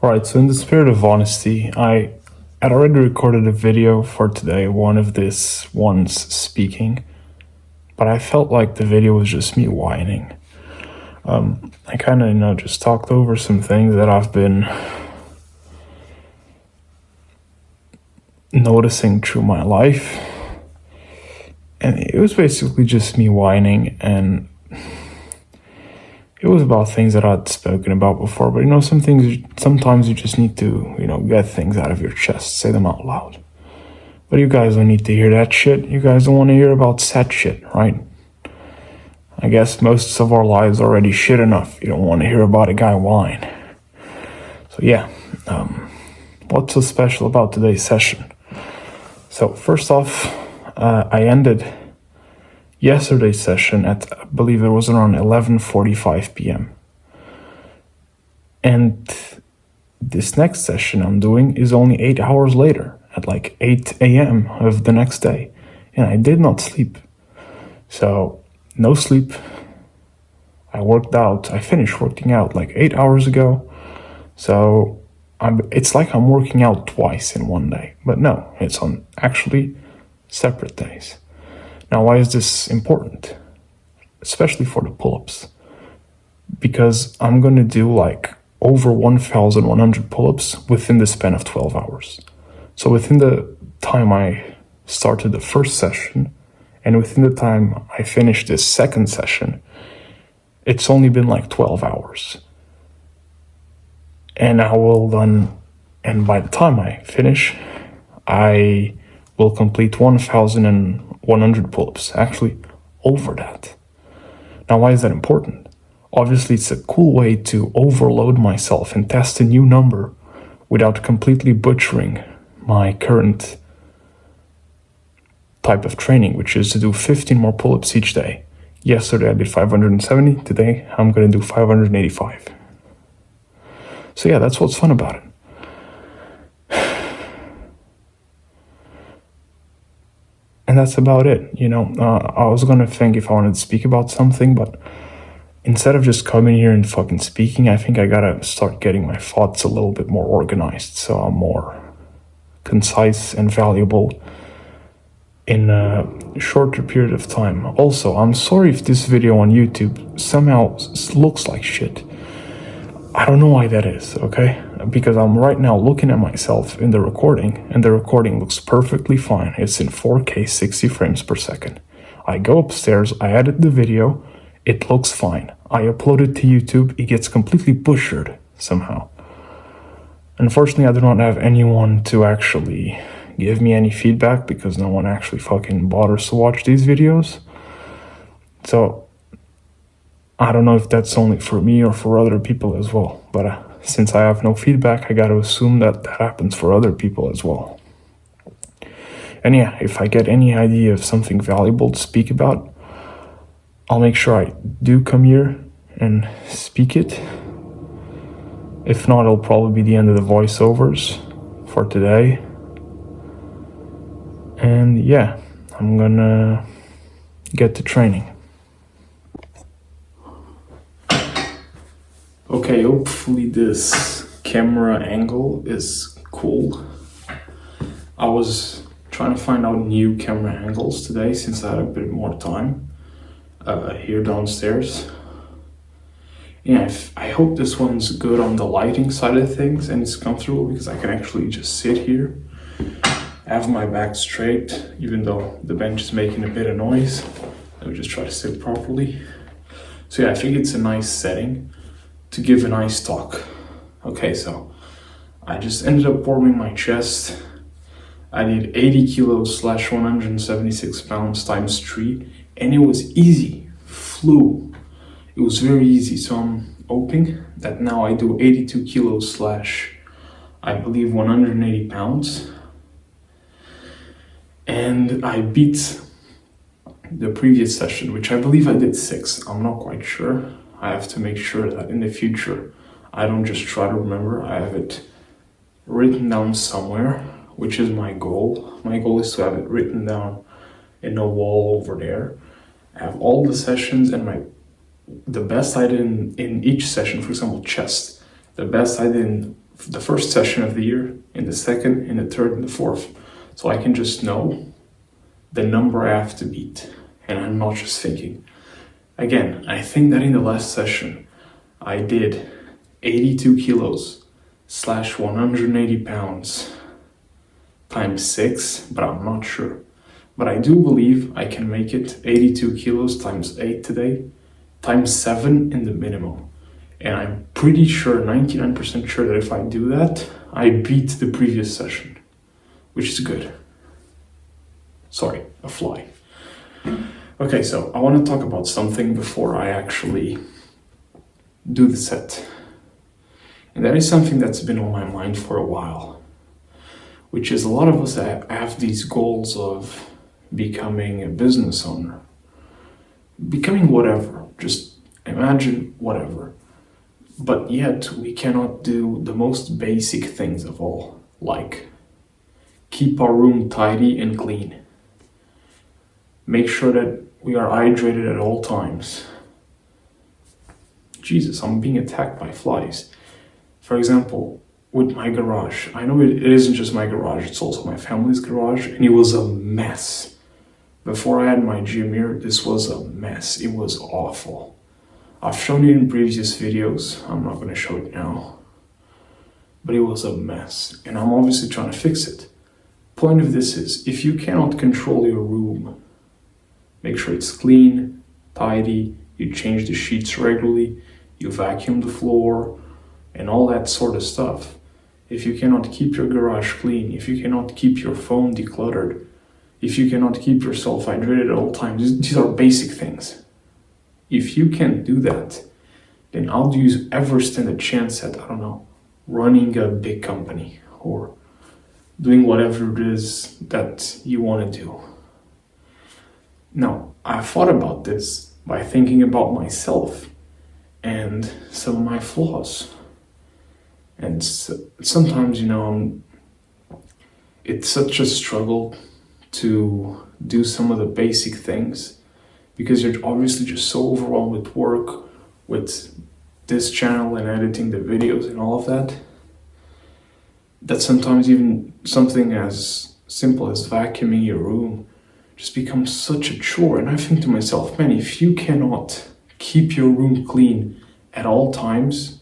Right, so in the spirit of honesty, I had already recorded a video for today, one of this ones speaking, but I felt like the video was just me whining. I kind of, just talked over some things that I've been noticing through my life, and it was basically just me whining, and it was about things that I'd spoken about before, but some things, sometimes you just need to, get things out of your chest, say them out loud. But you guys don't need to hear that shit. You guys don't want to hear about sad shit, right? I guess most of our lives are already shit enough. You don't want to hear about a guy whine. So yeah, what's so special about today's session? So first off, I ended yesterday's session at, I believe it was around 11:45 p.m. And this next session I'm doing is only 8 hours later, at like 8 a.m. of the next day. And I did not sleep. So, no sleep. I worked out. I finished working out like 8 hours ago. So, it's like I'm working out twice in one day. But no, it's on actually separate days. Now, why is this important? Especially for the pull-ups. Because I'm going to do like over 1,100 pull-ups within the span of 12 hours. So within the time I started the first session and within the time I finished this second session, it's only been like 12 hours. And and by the time I finish, I will complete 1,100 pull-ups, actually over that. Now, why is that important? Obviously, it's a cool way to overload myself and test a new number without completely butchering my current type of training, which is to do 15 more pull-ups each day. Yesterday I did 570, today I'm going to do 585. So yeah, that's what's fun about it. And that's about it, I was going to think if I wanted to speak about something, but instead of just coming here and fucking speaking, I think I gotta start getting my thoughts a little bit more organized so I'm more concise and valuable in a shorter period of time. Also, I'm sorry if this video on YouTube somehow looks like shit. I don't know why that is, okay? Because I'm right now looking at myself in the recording, and the recording looks perfectly fine. It's in 4K 60 frames per second. I go upstairs, I edit the video, it looks fine. I upload it to YouTube, it gets completely butchered somehow. Unfortunately, I do not have anyone to actually give me any feedback because no one actually fucking bothers to watch these videos. So, I don't know if that's only for me or for other people as well. But since I have no feedback, I gotta assume that happens for other people as well. And yeah, if I get any idea of something valuable to speak about, I'll make sure I do come here and speak it. If not, it'll probably be the end of the voiceovers for today. And yeah, I'm gonna get to training. Okay, hopefully this camera angle is cool. I was trying to find out new camera angles today since I had a bit more time here downstairs. Yeah, I hope this one's good on the lighting side of things and it's comfortable because I can actually just sit here, have my back straight, even though the bench is making a bit of noise. Let me just try to sit properly. So yeah, I think it's a nice setting to give a nice talk. Okay, so I just ended up warming my chest. I did 80 kilos / 176 pounds times 3, and it was easy, flew. It was very easy, so I'm hoping that now I do 82 kilos / I believe 180 pounds. And I beat the previous session, which I believe I did 6. I'm not quite sure. I have to make sure that in the future I don't just try to remember. I have it written down somewhere, which is my goal. My goal is to have it written down in a wall over there. I have all the sessions and the best I did in each session, for example, chest. The best I did in the first session of the year, in the second, in the third, and the fourth. So I can just know the number I have to beat. And I'm not just thinking. Again, I think that in the last session, I did 82 kilos / 180 pounds times 6, but I'm not sure. But I do believe I can make it 82 kilos times 8 today, times 7 in the minimum. And I'm pretty sure, 99% sure, that if I do that, I beat the previous session, which is good. Sorry, a fly. Okay, so I want to talk about something before I actually do the set. And that is something that's been on my mind for a while, which is a lot of us have these goals of becoming a business owner, becoming whatever, just imagine whatever. But yet we cannot do the most basic things of all, like keep our room tidy and clean. Make sure that we are hydrated at all times. Jesus, I'm being attacked by flies. For example, with my garage. I know it isn't just my garage, it's also my family's garage, and it was a mess. Before I had my gym here, this was a mess. It was awful. I've shown it in previous videos. I'm not going to show it now. But it was a mess, and I'm obviously trying to fix it. Point of this is, if you cannot control your room, make sure it's clean, tidy, you change the sheets regularly, you vacuum the floor, and all that sort of stuff. If you cannot keep your garage clean, if you cannot keep your phone decluttered, if you cannot keep yourself hydrated at all times, these are basic things. If you can't do that, then how do you ever stand a chance at, running a big company or doing whatever it is that you want to do? Now, I thought about this by thinking about myself and some of my flaws. And sometimes, it's such a struggle to do some of the basic things because you're obviously just so overwhelmed with work, with this channel and editing the videos and all of that, that sometimes even something as simple as vacuuming your room just becomes such a chore. And I think to myself, man, if you cannot keep your room clean at all times,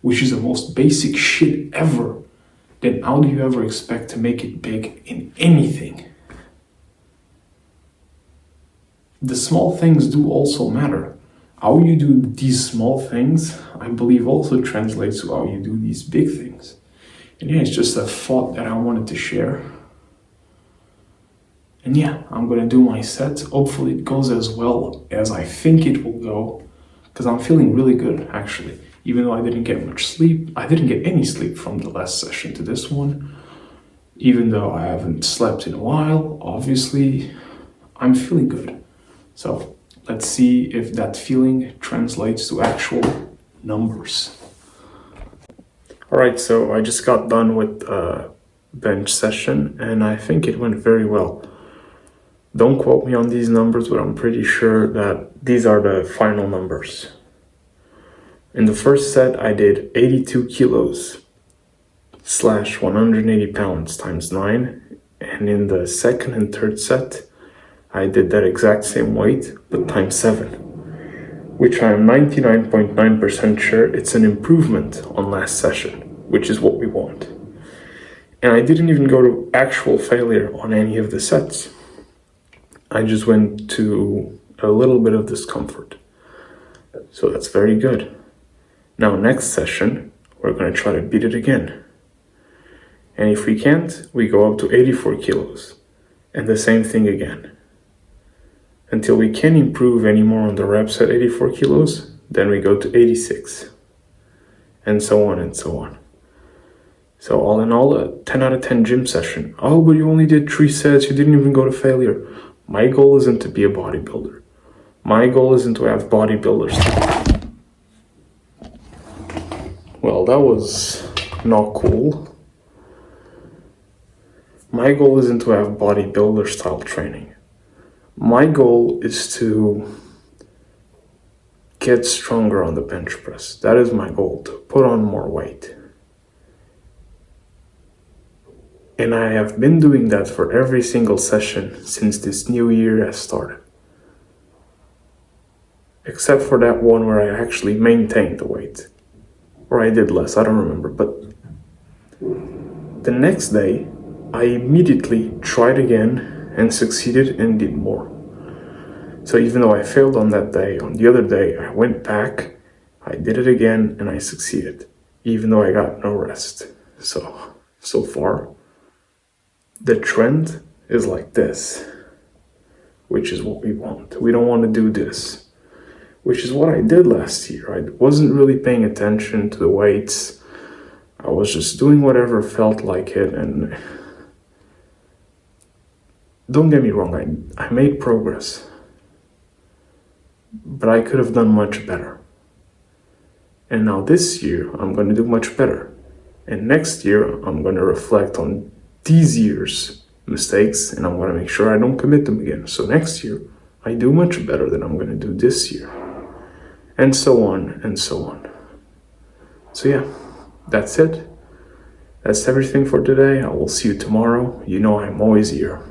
which is the most basic shit ever, then how do you ever expect to make it big in anything? The small things do also matter. How you do these small things, I believe, also translates to how you do these big things. And yeah, it's just a thought that I wanted to share. And yeah, I'm gonna do my set. Hopefully it goes as well as I think it will go, because I'm feeling really good, actually. Even though I didn't get much sleep, I didn't get any sleep from the last session to this one. Even though I haven't slept in a while, obviously, I'm feeling good. So let's see if that feeling translates to actual numbers. All right, so I just got done with a bench session and I think it went very well. Don't quote me on these numbers, but I'm pretty sure that these are the final numbers. In the first set, I did 82 kilos / 180 pounds times 9. And in the second and third set, I did that exact same weight, but times 7. Which I am 99.9% sure it's an improvement on last session, which is what we want. And I didn't even go to actual failure on any of the sets. I just went to a little bit of discomfort. So that's very good. Now next session, we're going to try to beat it again. And if we can't, we go up to 84 kilos. And the same thing again. Until we can improve any more on the reps at 84 kilos, then we go to 86. And so on and so on. So all in all, a 10 out of 10 gym session. Oh, but you only did 3 sets, you didn't even go to failure. My goal isn't to be a bodybuilder. My goal isn't to have bodybuilders. Well, that was not cool. My goal isn't to have bodybuilder style training. My goal is to get stronger on the bench press. That is my goal, to put on more weight. And I have been doing that for every single session since this new year has started. Except for that one where I actually maintained the weight. Or I did less, I don't remember. But the next day, I immediately tried again and succeeded and did more. So even though I failed on that day, on the other day, I went back, I did it again, and I succeeded. Even though I got no rest. So far, the trend is like this, which is what we want. We don't want to do this, which is what I did last year. I wasn't really paying attention to the weights. I was just doing whatever felt like it, and don't get me wrong, I made progress, but I could have done much better. And now this year, I'm going to do much better. And next year, I'm going to reflect on these year's mistakes, and I'm going to make sure I don't commit them again. So next year, I do much better than I'm going to do this year. And so on, and so on. So yeah, that's it. That's everything for today. I will see you tomorrow. You know I'm always here.